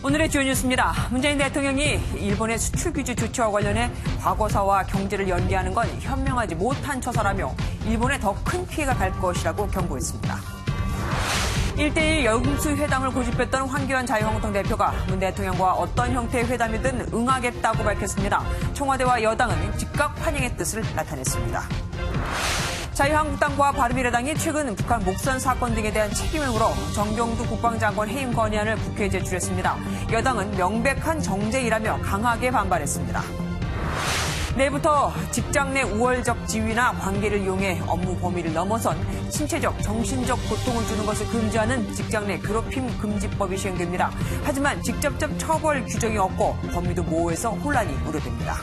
오늘의 주요 뉴스입니다. 문재인 대통령이 일본의 수출 규제 조치와 관련해 과거사와 경제를 연계하는 건 현명하지 못한 처사라며 일본에 더 큰 피해가 갈 것이라고 경고했습니다. 1대1 영수회담을 고집했던 황교안 자유한국당 대표가 문 대통령과 어떤 형태의 회담이든 응하겠다고 밝혔습니다. 청와대와 여당은 즉각 환영의 뜻을 나타냈습니다. 자유한국당과 바른미래당이 최근 북한 목선 사건 등에 대한 책임을 물어 정경두 국방장관 해임 건의안을 국회에 제출했습니다. 여당은 명백한 정쟁이라며 강하게 반발했습니다. 내일부터 직장 내 우월적 지위나 관계를 이용해 업무 범위를 넘어선 신체적, 정신적 고통을 주는 것을 금지하는 직장 내 괴롭힘 금지법이 시행됩니다. 하지만 직접적 처벌 규정이 없고 범위도 모호해서 혼란이 우려됩니다.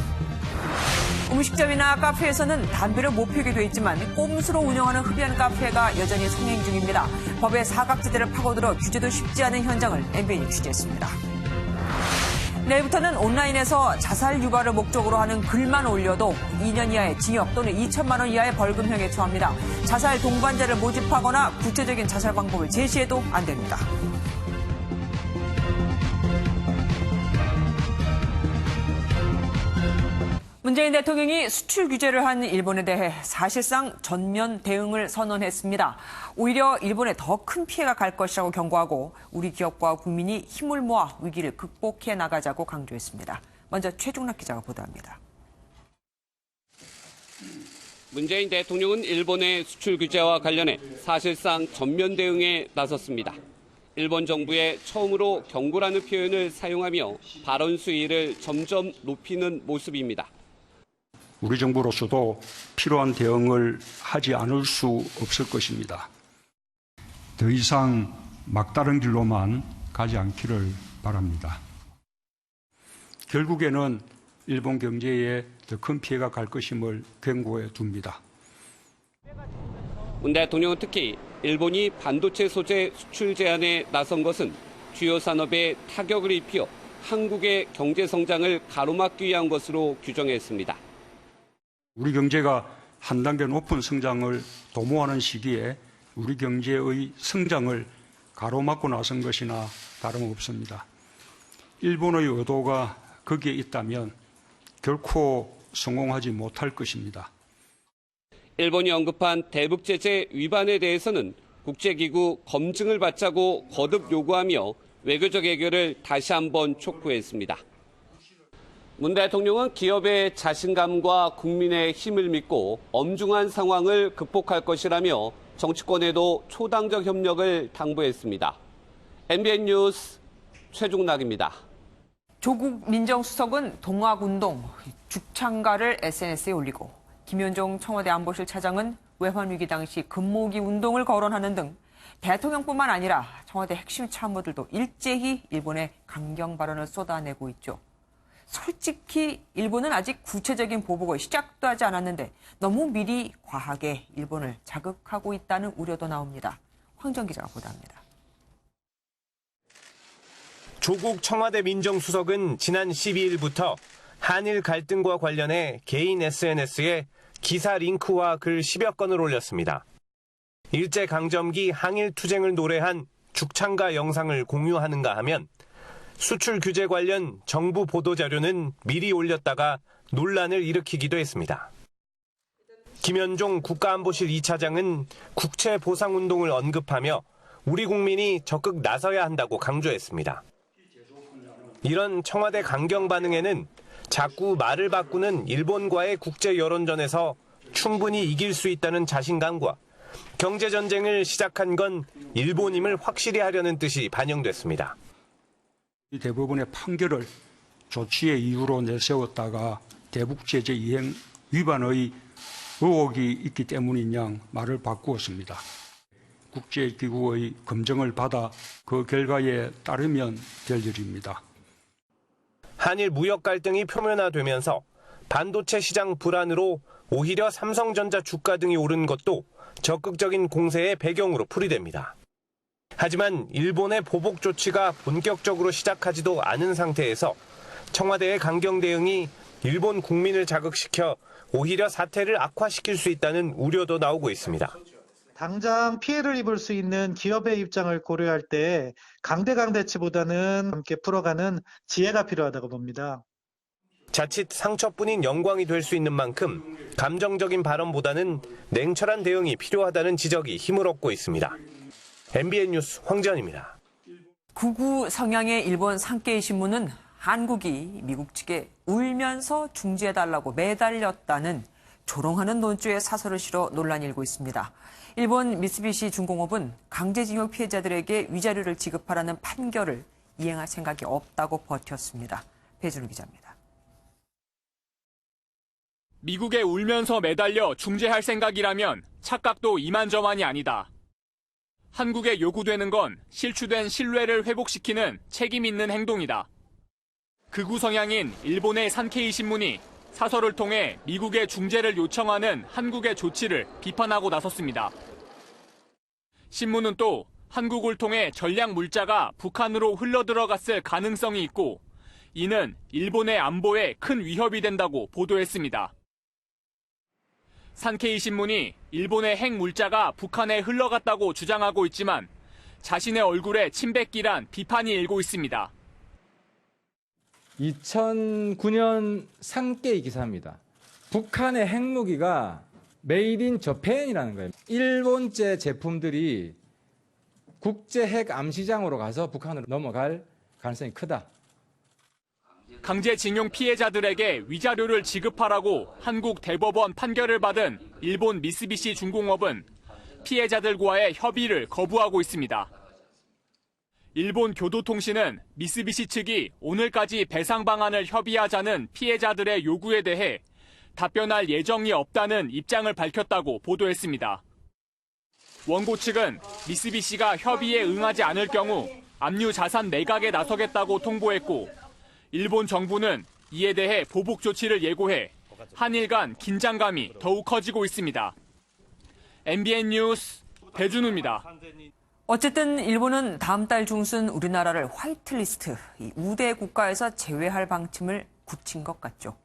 음식점이나 카페에서는 담배를 못 피우게 돼 있지만 꼼수로 운영하는 흡연 카페가 여전히 성행 중입니다. 법의 사각지대를 파고들어 규제도 쉽지 않은 현장을 MBN이 취재했습니다. 내일부터는 온라인에서 자살 유발을 목적으로 하는 글만 올려도 2년 이하의 징역 또는 2천만 원 이하의 벌금형에 처합니다. 자살 동반자를 모집하거나 구체적인 자살 방법을 제시해도 안 됩니다. 문재인 대통령이 수출 규제를 한 일본에 대해 사실상 전면 대응을 선언했습니다. 오히려 일본에 더 큰 피해가 갈 것이라고 경고하고 우리 기업과 국민이 힘을 모아 위기를 극복해 나가자고 강조했습니다. 먼저 최중락 기자가 보도합니다. 문재인 대통령은 일본의 수출 규제와 관련해 사실상 전면 대응에 나섰습니다. 일본 정부에 처음으로 경고라는 표현을 사용하며 발언 수위를 점점 높이는 모습입니다. 우리 정부로서도 필요한 대응을 하지 않을 수 없을 것입니다. 더 이상 막다른 길로만 가지 않기를 바랍니다. 결국에는 일본 경제에 더 큰 피해가 갈 것임을 경고해 둡니다. 문 대통령은 특히 일본이 반도체 소재 수출 제한에 나선 것은 주요 산업에 타격을 입혀 한국의 경제 성장을 가로막기 위한 것으로 규정했습니다. 우리 경제가 한 단계 높은 성장을 도모하는 시기에 우리 경제의 성장을 가로막고 나선 것이나 다름없습니다. 일본의 의도가 거기에 있다면 결코 성공하지 못할 것입니다. 일본이 언급한 대북 제재 위반에 대해서는 국제기구 검증을 받자고 거듭 요구하며 외교적 해결을 다시 한번 촉구했습니다. 문 대통령은 기업의 자신감과 국민의 힘을 믿고 엄중한 상황을 극복할 것이라며 정치권에도 초당적 협력을 당부했습니다. MBN 뉴스 최중락입니다. 조국 민정수석은 동학운동, 죽창가를 SNS에 올리고 김현종 청와대 안보실 차장은 외환위기 당시 금모으기 운동을 거론하는 등 대통령뿐만 아니라 청와대 핵심 참모들도 일제히 일본의 강경 발언을 쏟아내고 있죠. 솔직히 일본은 아직 구체적인 보복을 시작도 하지 않았는데 너무 미리 과하게 일본을 자극하고 있다는 우려도 나옵니다. 황정 기자가 보도합니다. 조국 청와대 민정수석은 지난 12일부터 한일 갈등과 관련해 개인 SNS에 기사 링크와 글 10여 건을 올렸습니다. 일제강점기 항일 투쟁을 노래한 죽창가 영상을 공유하는가 하면 수출 규제 관련 정부 보도자료는 미리 올렸다가 논란을 일으키기도 했습니다. 김현종 국가안보실 2차장은 국채보상운동을 언급하며 우리 국민이 적극 나서야 한다고 강조했습니다. 이런 청와대 강경 반응에는 자꾸 말을 바꾸는 일본과의 국제 여론전에서 충분히 이길 수 있다는 자신감과 경제전쟁을 시작한 건 일본임을 확실히 하려는 뜻이 반영됐습니다. 대부분의 판결을 조치의 이유로 내세웠다가 대북 제재 이행 위반의 의혹이 있기 때문인 양 말을 바꾸었습니다. 국제기구의 검증을 받아 그 결과에 따르면 될 일입니다. 한일 무역 갈등이 표면화되면서 반도체 시장 불안으로 오히려 삼성전자 주가 등이 오른 것도 적극적인 공세의 배경으로 풀이됩니다. 하지만 일본의 보복 조치가 본격적으로 시작하지도 않은 상태에서 청와대의 강경 대응이 일본 국민을 자극시켜 오히려 사태를 악화시킬 수 있다는 우려도 나오고 있습니다. 당장 피해를 입을 수 있는 기업의 입장을 고려할 때 강대강대치보다는 함께 풀어가는 지혜가 필요하다고 봅니다. 자칫 상처뿐인 영광이 될 수 있는 만큼 감정적인 발언보다는 냉철한 대응이 필요하다는 지적이 힘을 얻고 있습니다. MBN 뉴스 황지연입니다. 극우 성향의 일본 산케이 신문은 한국이 미국 측에 울면서 중지해달라고 매달렸다는 조롱하는 논조에 사설을 실어 논란이 일고 있습니다. 일본 미쓰비시 중공업은 강제징용 피해자들에게 위자료를 지급하라는 판결을 이행할 생각이 없다고 버텼습니다. 배준우 기자입니다. 미국에 울면서 매달려 중재할 생각이라면 착각도 이만저만이 아니다. 한국에 요구되는 건 실추된 신뢰를 회복시키는 책임 있는 행동이다. 극우 성향인 일본의 산케이 신문이 사설을 통해 미국의 중재를 요청하는 한국의 조치를 비판하고 나섰습니다. 신문은 또 한국을 통해 전략 물자가 북한으로 흘러들어갔을 가능성이 있고 이는 일본의 안보에 큰 위협이 된다고 보도했습니다. 산케이 신문이 일본의 핵 물자가 북한에 흘러갔다고 주장하고 있지만 자신의 얼굴에 침 뱉기란 비판이 일고 있습니다. 2009년 산케이 기사입니다. 북한의 핵무기가 메이드 인 저펜이라는 거예요. 일본제 제품들이 국제 핵 암시장으로 가서 북한으로 넘어갈 가능성이 크다. 강제징용 피해자들에게 위자료를 지급하라고 한국 대법원 판결을 받은 일본 미쓰비시 중공업은 피해자들과의 협의를 거부하고 있습니다. 일본 교도통신은 미쓰비시 측이 오늘까지 배상 방안을 협의하자는 피해자들의 요구에 대해 답변할 예정이 없다는 입장을 밝혔다고 보도했습니다. 원고 측은 미쓰비시가 협의에 응하지 않을 경우 압류 자산 매각에 나서겠다고 통보했고 일본 정부는 이에 대해 보복 조치를 예고해 한일 간 긴장감이 더욱 커지고 있습니다. MBN 뉴스 배준우입니다. 어쨌든 일본은 다음 달 중순 우리나라를 화이트리스트, 우대 국가에서 제외할 방침을 굳힌 것 같죠.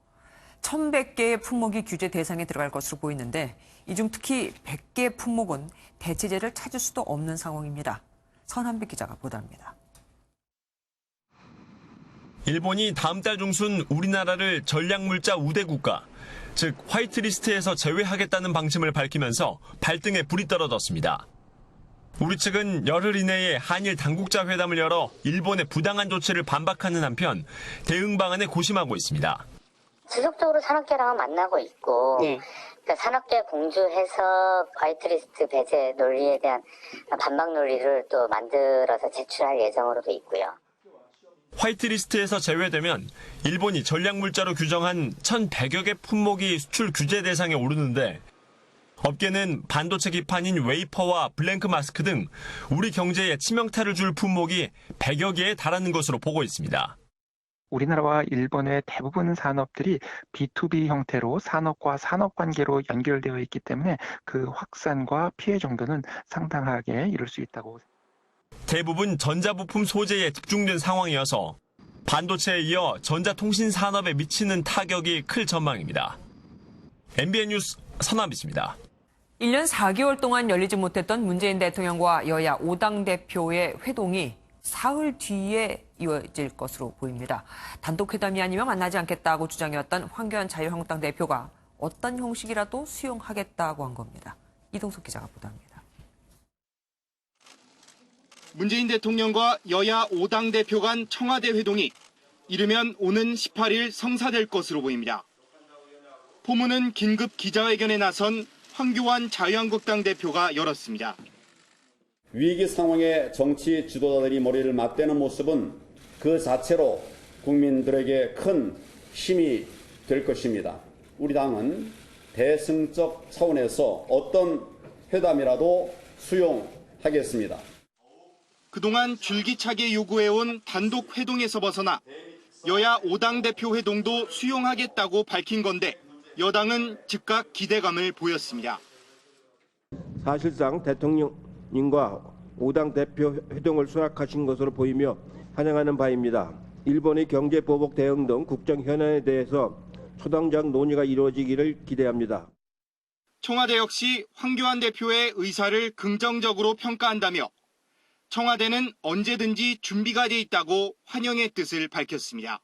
1,100개의 품목이 규제 대상에 들어갈 것으로 보이는데 이 중 특히 100개 품목은 대체제를 찾을 수도 없는 상황입니다. 선한빛 기자가 보도합니다. 일본이 다음 달 중순 우리나라를 전략물자 우대 국가, 즉 화이트리스트에서 제외하겠다는 방침을 밝히면서 발등에 불이 떨어졌습니다. 우리 측은 열흘 이내에 한일 당국자 회담을 열어 일본의 부당한 조치를 반박하는 한편 대응 방안에 고심하고 있습니다. 지속적으로 산업계랑은 만나고 있고 그러니까 산업계 공조해서 화이트리스트 배제 논리에 대한 반박 논리를 또 만들어서 제출할 예정으로 돼 있고요. 화이트리스트에서 제외되면 일본이 전략물자로 규정한 1,100여 개 품목이 수출 규제 대상에 오르는데 업계는 반도체 기판인 웨이퍼와 블랭크 마스크 등 우리 경제에 치명타를 줄 품목이 100여 개에 달하는 것으로 보고 있습니다. 우리나라와 일본의 대부분 산업들이 B2B 형태로 산업과 산업 관계로 연결되어 있기 때문에 그 확산과 피해 정도는 상당하게 이룰 수 있다고. 대부분 전자부품 소재에 집중된 상황이어서 반도체에 이어 전자통신 산업에 미치는 타격이 클 전망입니다. MBN 뉴스 선한빛입니다. 1년 4개월 동안 열리지 못했던 문재인 대통령과 여야 5당 대표의 회동이 사흘 뒤에 이어질 것으로 보입니다. 단독 회담이 아니면 만나지 않겠다고 주장해왔던 황교안 자유한국당 대표가 어떤 형식이라도 수용하겠다고 한 겁니다. 이동석 기자가 보도합니다. 문재인 대통령과 여야 5당 대표 간 청와대 회동이 이르면 오는 18일 성사될 것으로 보입니다. 포문은 긴급 기자회견에 나선 황교안 자유한국당 대표가 열었습니다. 위기 상황에 정치 지도자들이 머리를 맞대는 모습은 그 자체로 국민들에게 큰 힘이 될 것입니다. 우리 당은 대승적 차원에서 어떤 회담이라도 수용하겠습니다. 그동안 줄기차게 요구해온 단독 회동에서 벗어나 여야 5당 대표 회동도 수용하겠다고 밝힌 건데 여당은 즉각 기대감을 보였습니다. 사실상 대통령님과 5당 대표 회동을 수락하신 것으로 보이며 환영하는 바입니다. 일본의 경제 보복 대응 등 국정 현안에 대해서 초당적 논의가 이루어지기를 기대합니다. 청와대 역시 황교안 대표의 의사를 긍정적으로 평가한다며 청와대는 언제든지 준비가 돼 있다고 환영의 뜻을 밝혔습니다.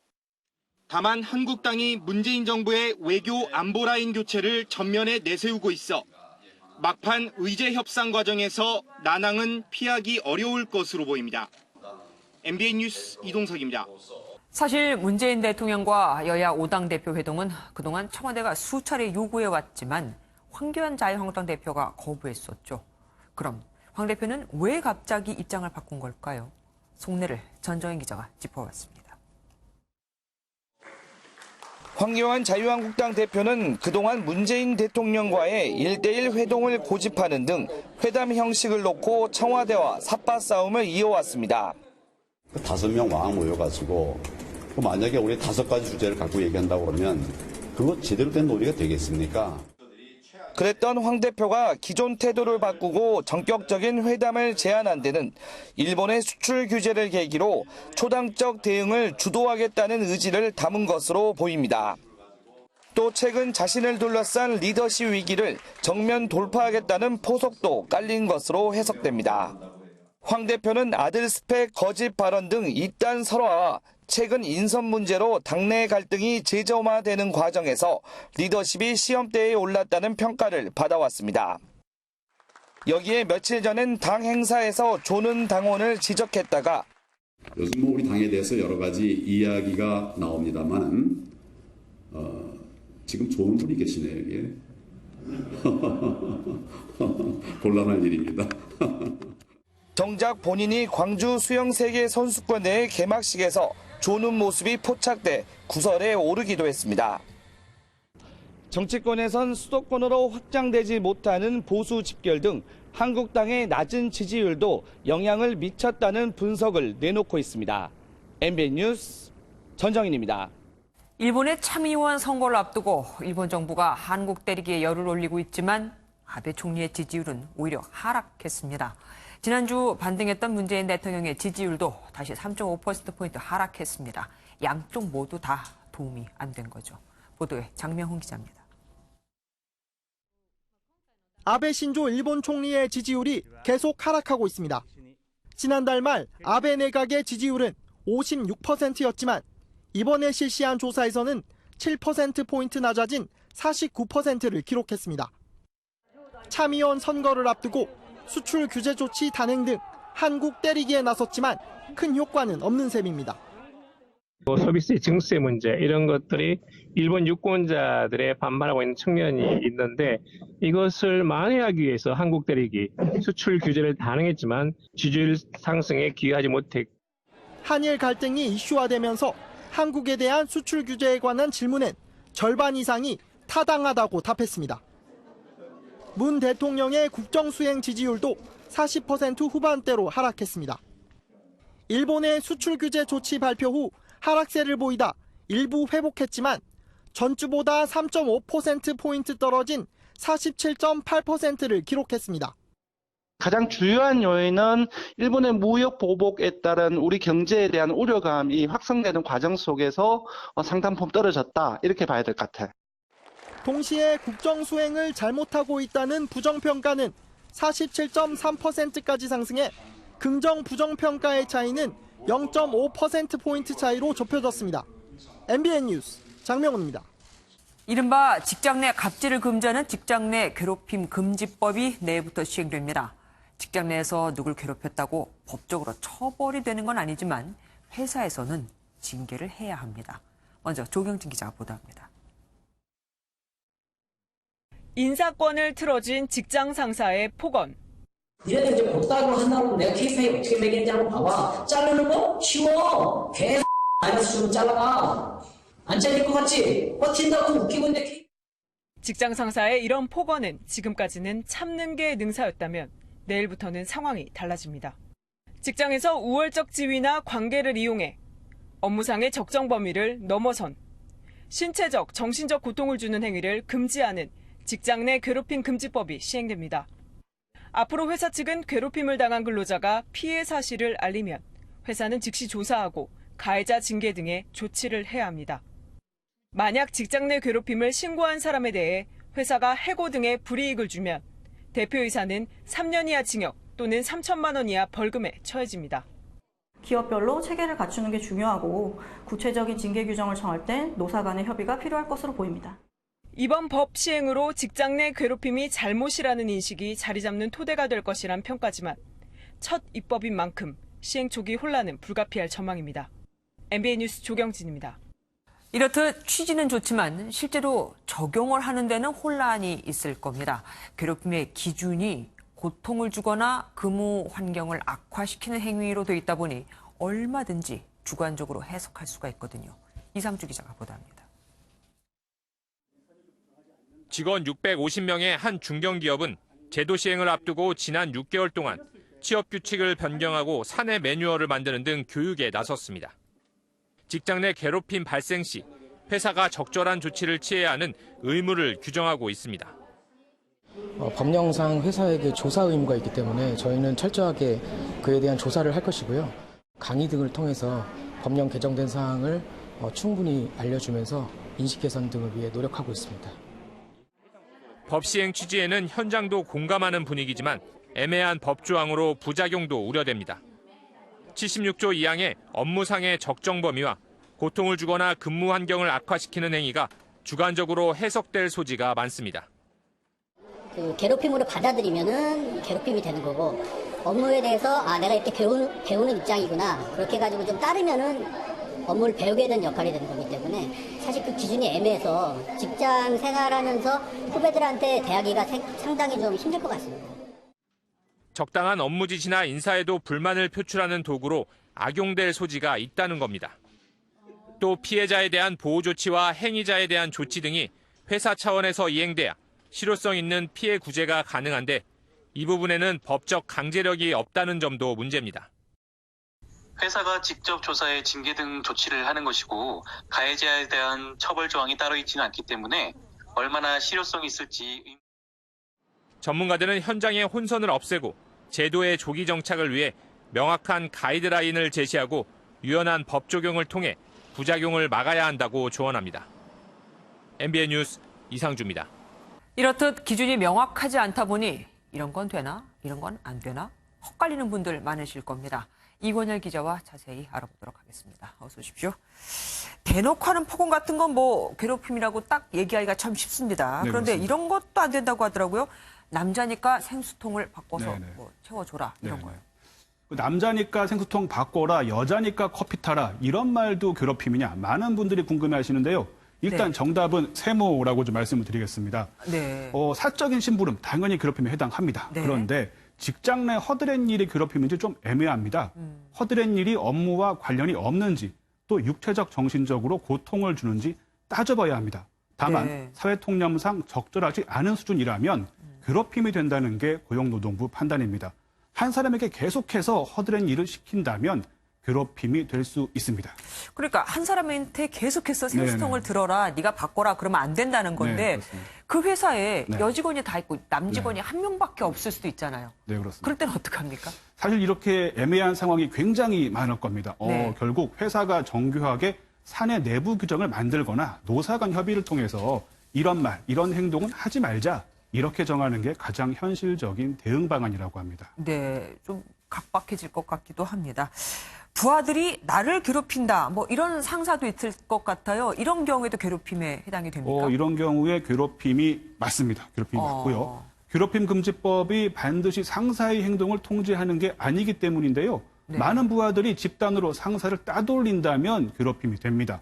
다만 한국당이 문재인 정부의 외교 안보 라인 교체를 전면에 내세우고 있어 막판 의제 협상 과정에서 난항은 피하기 어려울 것으로 보입니다. MBN 뉴스 이동석입니다. 사실 문재인 대통령과 여야 5당 대표 회동은 그동안 청와대가 수차례 요구해왔지만 황교안 자유한국당 대표가 거부했었죠. 그럼 황 대표는 왜 갑자기 입장을 바꾼 걸까요? 속내를 전정인 기자가 짚어봤습니다. 황교안 자유한국당 대표는 그동안 문재인 대통령과의 1대1 회동을 고집하는 등 회담 형식을 놓고 청와대와 삿바 싸움을 이어왔습니다. 5명 왕 모여가지고 만약에 우리 5가지 주제를 갖고 얘기한다고 그러면 그거 제대로 된 논의가 되겠습니까? 그랬던 황 대표가 기존 태도를 바꾸고 전격적인 회담을 제안한 데는 일본의 수출 규제를 계기로 초당적 대응을 주도하겠다는 의지를 담은 것으로 보입니다. 또 최근 자신을 둘러싼 리더십 위기를 정면 돌파하겠다는 포석도 깔린 것으로 해석됩니다. 황 대표는 아들 스펙 거짓 발언 등 이딴 설화와 최근 인선 문제로 당내 갈등이 재점화되는 과정에서 리더십이 시험대에 올랐다는 평가를 받아왔습니다. 여기에 며칠 전엔 당 행사에서 조는 당원을 지적했다가 요즘 우리 당에 대해서 여러 가지 이야기가 나옵니다만 지금 좋은 분이 계시네요. 이게 곤란할 일입니다. 정작 본인이 광주 수영세계 선수권대회 개막식에서 조는 모습이 포착돼 구설에 오르기도 했습니다. 정치권에선 수도권으로 확장되지 못하는 보수 집결 등 한국당의 낮은 지지율도 영향을 미쳤다는 분석을 내놓고 있습니다. MBN 뉴스 전정인입니다. 일본의 참의원 선거를 앞두고 일본 정부가 한국 때리기에 열을 올리고 있지만 아베 총리의 지지율은 오히려 하락했습니다. 지난주 반등했던 문재인 대통령의 지지율도 다시 3.5%포인트 하락했습니다. 양쪽 모두 다 도움이 안 된 거죠. 보도에 장명훈 기자입니다. 아베 신조 일본 총리의 지지율이 계속 하락하고 있습니다. 지난달 말 아베 내각의 지지율은 56%였지만 이번에 실시한 조사에서는 7%포인트 낮아진 49%를 기록했습니다. 참의원 선거를 앞두고 수출 규제 조치 단행 등 한국 때리기에 나섰지만 큰 효과는 없는 셈입니다. 서비스 증세 문제 이런 것들이 일본 유권자들의 반발하고 있는 측면이 있는데 이것을 만회하기 위해서 한국 때리기 수출 규제를 단행했지만 지지율 상승에 기여하지 못했. 한일 갈등이 이슈화되면서 한국에 대한 수출 규제에 관한 질문엔 절반 이상이 타당하다고 답했습니다. 문 대통령의 국정수행 지지율도 40% 후반대로 하락했습니다. 일본의 수출 규제 조치 발표 후 하락세를 보이다 일부 회복했지만 전주보다 3.5%포인트 떨어진 47.8%를 기록했습니다. 가장 주요한 요인은 일본의 무역 보복에 따른 우리 경제에 대한 우려감이 확산되는 과정 속에서 상당품 떨어졌다 이렇게 봐야 될 것 같아요. 동시에 국정 수행을 잘못하고 있다는 부정평가는 47.3%까지 상승해 긍정 부정평가의 차이는 0.5%포인트 차이로 좁혀졌습니다. MBN 뉴스 장명훈입니다. 이른바 직장 내 갑질을 금지하는 직장 내 괴롭힘 금지법이 내일부터 시행됩니다. 직장 내에서 누굴 괴롭혔다고 법적으로 처벌이 되는 건 아니지만 회사에서는 징계를 해야 합니다. 먼저 조경진 기자가 보도합니다. 인사권을 틀어진 직장 상사의 폭언. 니네들 이제 못다로 한다고 내가 KPI 어떻게 매기는지 한번 봐봐. 자르는 거? 쉬워. 계속 마이너스 주면 잘라가. 안 잘릴 것 같지? 버틴다고 웃기고 있는데. 직장 상사의 이런 폭언은 지금까지는 참는 게 능사였다면 내일부터는 상황이 달라집니다. 직장에서 우월적 지위나 관계를 이용해 업무상의 적정 범위를 넘어선 신체적, 정신적 고통을 주는 행위를 금지하는 직장 내 괴롭힘 금지법이 시행됩니다. 앞으로 회사 측은 괴롭힘을 당한 근로자가 피해 사실을 알리면 회사는 즉시 조사하고 가해자 징계 등의 조치를 해야 합니다. 만약 직장 내 괴롭힘을 신고한 사람에 대해 회사가 해고 등의 불이익을 주면 대표이사는 3년 이하 징역 또는 3천만 원 이하 벌금에 처해집니다. 기업별로 체계를 갖추는 게 중요하고 구체적인 징계 규정을 정할 때 노사 간의 협의가 필요할 것으로 보입니다. 이번 법 시행으로 직장 내 괴롭힘이 잘못이라는 인식이 자리 잡는 토대가 될 것이란 평가지만 첫 입법인 만큼 시행 초기 혼란은 불가피할 전망입니다. MBN 뉴스 조경진입니다. 이렇듯 취지는 좋지만 실제로 적용을 하는 데는 혼란이 있을 겁니다. 괴롭힘의 기준이 고통을 주거나 근무 환경을 악화시키는 행위로 돼 있다 보니 얼마든지 주관적으로 해석할 수가 있거든요. 이상주 기자가 보도합니다. 직원 650명의 한 중견기업은 제도 시행을 앞두고 지난 6개월 동안 취업 규칙을 변경하고 사내 매뉴얼을 만드는 등 교육에 나섰습니다. 직장 내 괴롭힘 발생 시 회사가 적절한 조치를 취해야 하는 의무를 규정하고 있습니다. 법령상 회사에게 조사 의무가 있기 때문에 저희는 철저하게 그에 대한 조사를 할 것이고요. 강의 등을 통해서 법령 개정된 사항을 충분히 알려주면서 인식 개선 등을 위해 노력하고 있습니다. 법 시행 취지에는 현장도 공감하는 분위기지만 애매한 법 조항으로 부작용도 우려됩니다. 76조 2항의 업무상의 적정 범위와 고통을 주거나 근무 환경을 악화시키는 행위가 주관적으로 해석될 소지가 많습니다. 괴롭힘으로 받아들이면은 괴롭힘이 되는 거고 업무에 대해서 내가 이렇게 배우는 입장이구나 그렇게 해가지고 좀 따르면은 업무를 배우게 되는 역할이 되는 거기 때문에 사실 그 기준이 애매해서 직장 생활하면서 후배들한테 대하기가 상당히 좀 힘들 것 같습니다. 적당한 업무 지시나 인사에도 불만을 표출하는 도구로 악용될 소지가 있다는 겁니다. 또 피해자에 대한 보호 조치와 행위자에 대한 조치 등이 회사 차원에서 이행돼야 실효성 있는 피해 구제가 가능한데 이 부분에는 법적 강제력이 없다는 점도 문제입니다. 회사가 직접 조사에 징계 등 조치를 하는 것이고 가해자에 대한 처벌 조항이 따로 있지는 않기 때문에 얼마나 실효성이 있을지. 전문가들은 현장의 혼선을 없애고 제도의 조기 정착을 위해 명확한 가이드라인을 제시하고 유연한 법 적용을 통해 부작용을 막아야 한다고 조언합니다. MBN 뉴스 이상주입니다. 이렇듯 기준이 명확하지 않다 보니 이런 건 되나? 이런 건 안 되나? 헛갈리는 분들 많으실 겁니다. 이권열 기자와 자세히 알아보도록 하겠습니다. 어서 오십시오. 대놓고 하는 폭언 같은 건 뭐 괴롭힘이라고 딱 얘기하기가 참 쉽습니다. 네, 그런데 그렇습니다. 이런 것도 안 된다고 하더라고요. 남자니까 생수통을 바꿔서 네네. 뭐 채워줘라 이런 네네. 거예요. 남자니까 생수통 바꿔라, 여자니까 커피 타라 이런 말도 괴롭힘이냐 많은 분들이 궁금해하시는데요. 일단 네. 정답은 세모라고 좀 말씀을 드리겠습니다. 네. 사적인 심부름 당연히 괴롭힘에 해당합니다. 네. 그런데 직장 내 허드렛 일이 괴롭힘인지 좀 애매합니다. 허드렛 일이 업무와 관련이 없는지 또 육체적 정신적으로 고통을 주는지 따져봐야 합니다. 다만 네. 사회통념상 적절하지 않은 수준이라면 괴롭힘이 된다는 게 고용노동부 판단입니다. 한 사람에게 계속해서 허드렛 일을 시킨다면 괴롭힘이 될 수 있습니다. 그러니까 한 사람한테 계속해서 생수통을 네네. 들어라, 네가 바꿔라 그러면 안 된다는 건데 네, 그 회사에 네. 여직원이 다 있고 남직원이 한 명밖에 없을 수도 있잖아요. 네, 그렇습니다. 그럴 때는 어떡합니까? 사실 이렇게 애매한 상황이 굉장히 많을 겁니다. 네. 결국 회사가 정교하게 사내 내부 규정을 만들거나 노사 간 협의를 통해서 이런 말, 이런 행동은 하지 말자 이렇게 정하는 게 가장 현실적인 대응 방안이라고 합니다. 네, 좀 각박해질 것 같기도 합니다. 부하들이 나를 괴롭힌다, 뭐 이런 상사도 있을 것 같아요. 이런 경우에도 괴롭힘에 해당이 됩니까? 이런 경우에 괴롭힘이 맞습니다. 괴롭힘이 맞고요. 괴롭힘 금지법이 반드시 상사의 행동을 통제하는 게 아니기 때문인데요. 네. 많은 부하들이 집단으로 상사를 따돌린다면 괴롭힘이 됩니다.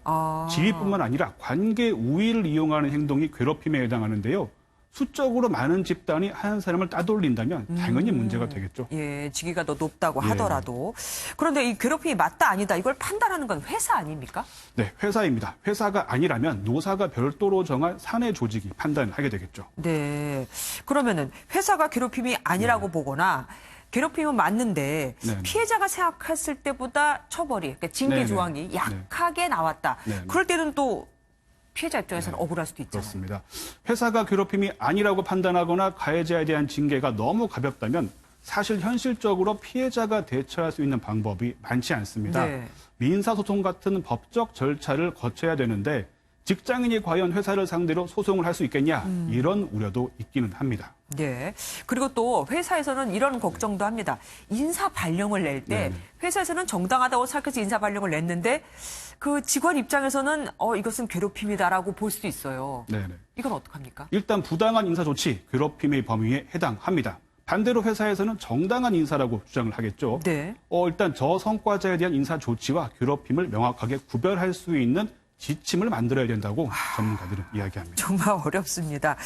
지위뿐만 아니라 관계 우위를 이용하는 행동이 괴롭힘에 해당하는데요. 수적으로 많은 집단이 한 사람을 따돌린다면 당연히 문제가 되겠죠. 예, 직위가 더 높다고 예. 하더라도. 그런데 이 괴롭힘이 맞다 아니다 이걸 판단하는 건 회사 아닙니까? 네, 회사입니다. 회사가 아니라면 노사가 별도로 정한 사내 조직이 판단하게 되겠죠. 네. 그러면은 회사가 괴롭힘이 아니라고 보거나 괴롭힘은 맞는데 네. 피해자가 생각했을 때보다 처벌이, 그러니까 징계 네네. 조항이 약하게 나왔다. 네네. 그럴 때는 또 피해자 입장에서는 억울할 수도 있잖아요. 그렇습니다. 회사가 괴롭힘이 아니라고 판단하거나 가해자에 대한 징계가 너무 가볍다면 사실 현실적으로 피해자가 대처할 수 있는 방법이 많지 않습니다. 네. 민사소송 같은 법적 절차를 거쳐야 되는데 직장인이 과연 회사를 상대로 소송을 할 수 있겠냐 이런 우려도 있기는 합니다. 네. 그리고 또 회사에서는 이런 걱정도 합니다. 인사 발령을 낼 때 회사에서는 정당하다고 생각해서 인사 발령을 냈는데 그 직원 입장에서는 이것은 괴롭힘이다라고 볼 수도 있어요. 네네. 이건 어떡합니까? 일단 부당한 인사 조치, 괴롭힘의 범위에 해당합니다. 반대로 회사에서는 정당한 인사라고 주장을 하겠죠. 네. 일단 저성과자에 대한 인사 조치와 괴롭힘을 명확하게 구별할 수 있는 지침을 만들어야 된다고 전문가들은 이야기합니다. 정말 어렵습니다.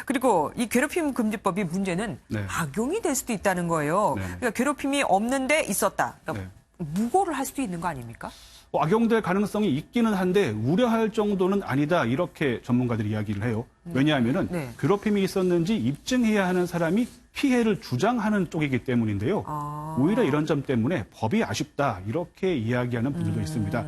그리고 이 괴롭힘 금지법이 문제는 악용이 될 수도 있다는 거예요. 그러니까 괴롭힘이 없는데 있었다. 그러니까 무고를 할 수도 있는 거 아닙니까? 악용될 가능성이 있기는 한데 우려할 정도는 아니다 이렇게 전문가들이 이야기를 해요. 왜냐하면은 괴롭힘이 있었는지 입증해야 하는 사람이 피해를 주장하는 쪽이기 때문인데요. 오히려 이런 점 때문에 법이 아쉽다 이렇게 이야기하는 분들도 있습니다.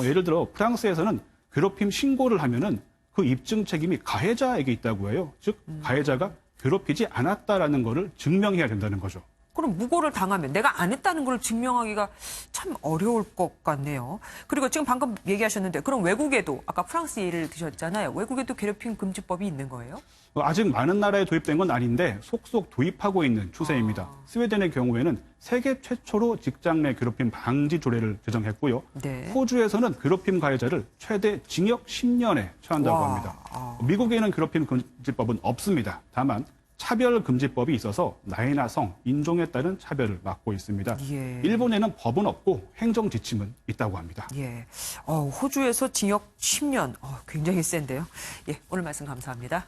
예를 들어 프랑스에서는 괴롭힘 신고를 하면은 그 입증 책임이 가해자에게 있다고 해요. 즉 가해자가 괴롭히지 않았다라는 것을 증명해야 된다는 거죠. 그럼 무고를 당하면 내가 안 했다는 걸 증명하기가 참 어려울 것 같네요. 그리고 지금 방금 얘기하셨는데 그럼 외국에도 아까 프랑스 예를 드셨잖아요. 외국에도 괴롭힘 금지법이 있는 거예요? 아직 많은 나라에 도입된 건 아닌데 속속 도입하고 있는 추세입니다. 스웨덴의 경우에는 세계 최초로 직장 내 괴롭힘 방지 조례를 제정했고요. 호주에서는 괴롭힘 가해자를 최대 징역 10년에 처한다고 합니다. 미국에는 괴롭힘 금지법은 없습니다. 다만 차별금지법이 있어서 나이나 성, 인종에 따른 차별을 막고 있습니다. 일본에는 법은 없고 행정지침은 있다고 합니다. 호주에서 징역 10년, 굉장히 센데요. 오늘 말씀 감사합니다.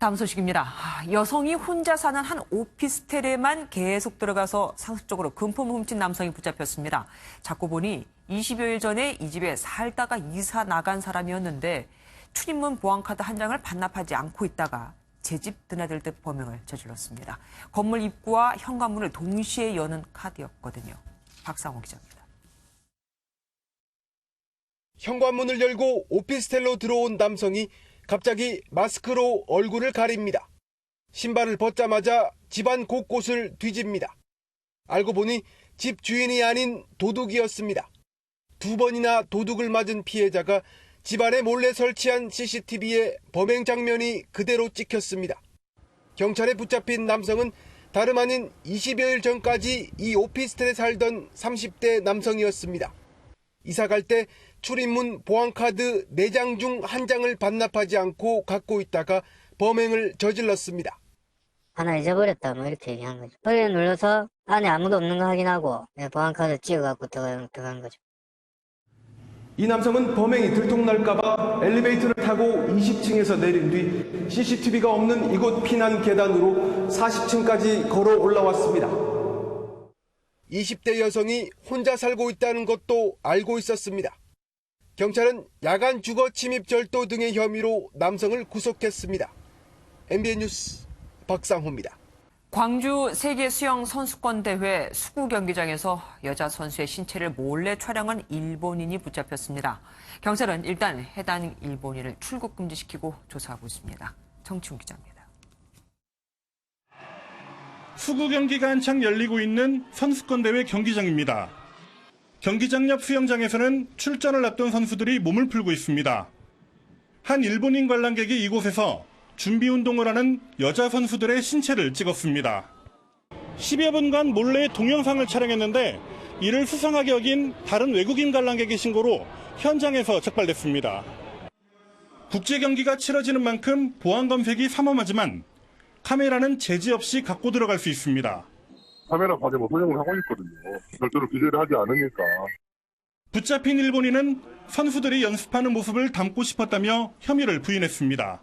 다음 소식입니다. 여성이 혼자 사는 한 오피스텔에만 계속 들어가서 상습적으로 금품을 훔친 남성이 붙잡혔습니다. 잡고 보니 20여일 전에 이 집에 살다가 이사 나간 사람이었는데 출입문 보안카드 한 장을 반납하지 않고 있다가 제 집 드나들 듯 범행을 저질렀습니다. 건물 입구와 현관문을 동시에 여는 카드였거든요. 박상호 기자입니다. 현관문을 열고 오피스텔로 들어온 남성이 갑자기 마스크로 얼굴을 가립니다. 신발을 벗자마자 집안 곳곳을 뒤집니다. 알고 보니 집 주인이 아닌 도둑이었습니다. 2번이나 도둑을 맞은 피해자가 집안에 몰래 설치한 CCTV에 범행 장면이 그대로 찍혔습니다. 경찰에 붙잡힌 남성은 다름 아닌 20여일 전까지 이 오피스텔에 살던 30대 남성이었습니다. 이사 갈 때 출입문 보안카드 4장 중 1장을 반납하지 않고 갖고 있다가 범행을 저질렀습니다. 하나 잊어버렸다 뭐 이렇게 얘기한 거죠. 버튼을 눌러서 안에 아무도 없는 거 확인하고 보안카드 찍어갖고 들어간 거죠. 이 남성은 범행이 들통날까봐 엘리베이터를 타고 20층에서 내린 뒤 CCTV가 없는 이곳 피난 계단으로 40층까지 걸어 올라왔습니다. 20대 여성이 혼자 살고 있다는 것도 알고 있었습니다. 경찰은 야간 주거 침입 절도 등의 혐의로 남성을 구속했습니다. MBN 뉴스 박상호입니다. 광주 세계 수영 선수권 대회 수구 경기장에서 여자 선수의 신체를 몰래 촬영한 일본인이 붙잡혔습니다. 경찰은 일단 해당 일본인을 출국 금지시키고 조사하고 있습니다. 정치훈 기자입니다. 수구 경기가 한창 열리고 있는 선수권 대회 경기장입니다. 경기장 옆 수영장에서는 출전을 앞둔 선수들이 몸을 풀고 있습니다. 한 일본인 관람객이 이곳에서 준비 운동을 하는 여자 선수들의 신체를 찍었습니다. 10여 분간 몰래 동영상을 촬영했는데 이를 수상하게 여긴 다른 외국인 관람객의 신고로 현장에서 적발됐습니다. 국제 경기가 치러지는 만큼 보안 검색이 삼엄하지만 카메라는 제지 없이 갖고 들어갈 수 있습니다. 카메라 과정을 허용을 하고 있거든요. 별도로 규제를 하지 않으니까. 붙잡힌 일본인은 선수들이 연습하는 모습을 담고 싶었다며 혐의를 부인했습니다.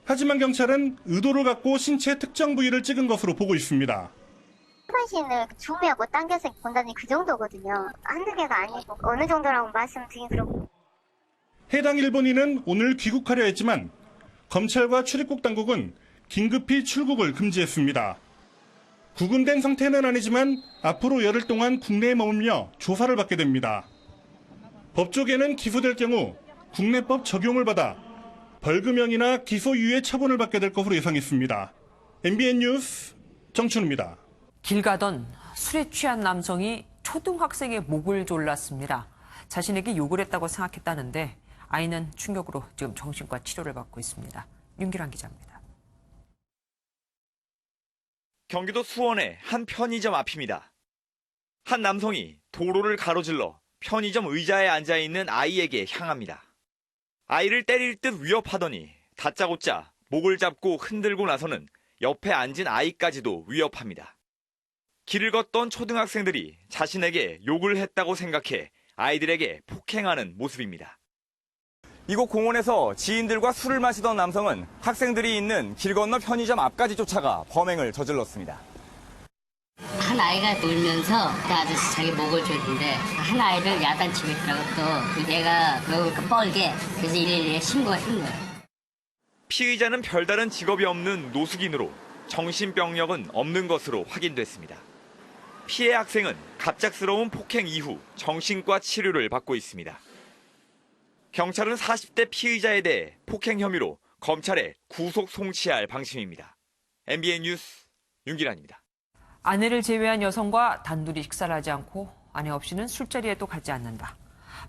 하지만 경찰은 의도를 갖고 신체 특정 부위를 찍은 것으로 보고 있습니다. 신을 줌하고 당겨서 본다니 그 정도거든요. 한두 개가 아니고 어느 정도라고 말씀드리긴 그렇고. 해당 일본인은 오늘 귀국하려 했지만 검찰과 출입국 당국은 긴급히 출국을 금지했습니다. 구금된 상태는 아니지만 앞으로 열흘 동안 국내에 머물며 조사를 받게 됩니다. 법조계는 기소될 경우 국내법 적용을 받아 벌금형이나 기소유예 처분을 받게 될 것으로 예상했습니다. MBN 뉴스 정춘우입니다. 길 가던 술에 취한 남성이 초등학생의 목을 졸랐습니다. 자신에게 욕을 했다고 생각했다는데 아이는 충격으로 지금 정신과 치료를 받고 있습니다. 윤기란 기자입니다. 경기도 수원의 한 편의점 앞입니다. 한 남성이 도로를 가로질러 편의점 의자에 앉아있는 아이에게 향합니다. 아이를 때릴 듯 위협하더니 다짜고짜 목을 잡고 흔들고 나서는 옆에 앉은 아이까지도 위협합니다. 길을 걷던 초등학생들이 자신에게 욕을 했다고 생각해 아이들에게 폭행하는 모습입니다. 이곳 공원에서 지인들과 술을 마시던 남성은 학생들이 있는 길 건너 편의점 앞까지 쫓아가 범행을 저질렀습니다. 한 아이가 놀면서 그 아저씨 자기 목을 조이는데 한 아이를 야단치고 있더라고. 또 얘가 목을 뻘게 그래서 112에 신고가 한 거예요. 피의자는 별다른 직업이 없는 노숙인으로 정신병력은 없는 것으로 확인됐습니다. 피해 학생은 갑작스러운 폭행 이후 정신과 치료를 받고 있습니다. 경찰은 40대 피의자에 대해 폭행 혐의로 검찰에 구속 송치할 방침입니다. MBN 뉴스 윤기란입니다. 아내를 제외한 여성과 단둘이 식사를 하지 않고 아내 없이는 술자리에도 가지 않는다.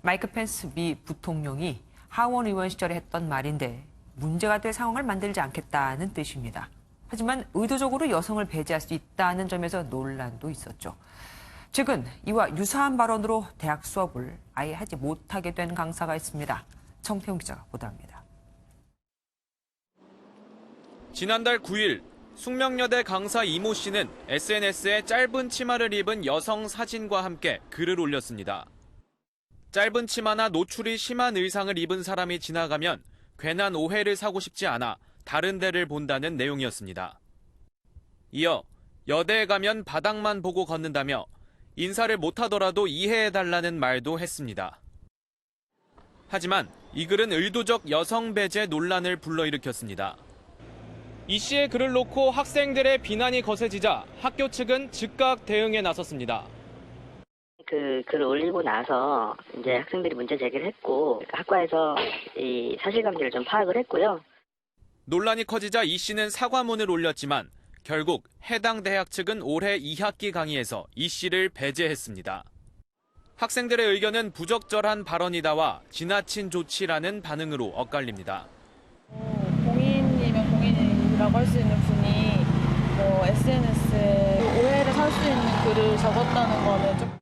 마이크 펜스 미 부통령이 하원 의원 시절에 했던 말인데 문제가 될 상황을 만들지 않겠다는 뜻입니다. 하지만 의도적으로 여성을 배제할 수 있다는 점에서 논란도 있었죠. 최근 이와 유사한 발언으로 대학 수업을 아예 하지 못하게 된 강사가 있습니다. 정태웅 기자가 보도합니다. 지난달 9일 숙명여대 강사 이모 씨는 SNS에 짧은 치마를 입은 여성 사진과 함께 글을 올렸습니다. 짧은 치마나 노출이 심한 의상을 입은 사람이 지나가면 괜한 오해를 사고 싶지 않아 다른 데를 본다는 내용이었습니다. 이어 여대에 가면 바닥만 보고 걷는다며 인사를 못하더라도 이해해달라는 말도 했습니다. 하지만 이 글은 의도적 여성 배제 논란을 불러일으켰습니다. 이 씨의 글을 놓고 학생들의 비난이 거세지자 학교 측은 즉각 대응에 나섰습니다. 그 글을 올리고 나서 이제 학생들이 문제 제기를 했고 학과에서 이 사실관계를 좀 파악을 했고요. 논란이 커지자 이 씨는 사과문을 올렸지만 결국 해당 대학 측은 올해 2학기 강의에서 이 씨를 배제했습니다. 학생들의 의견은 부적절한 발언이다와 지나친 조치라는 반응으로 엇갈립니다. 공인이면 공인이라고 할 수 있는 분이 SNS에 오해를 살 수 있는 글을 적었다는 거는 좀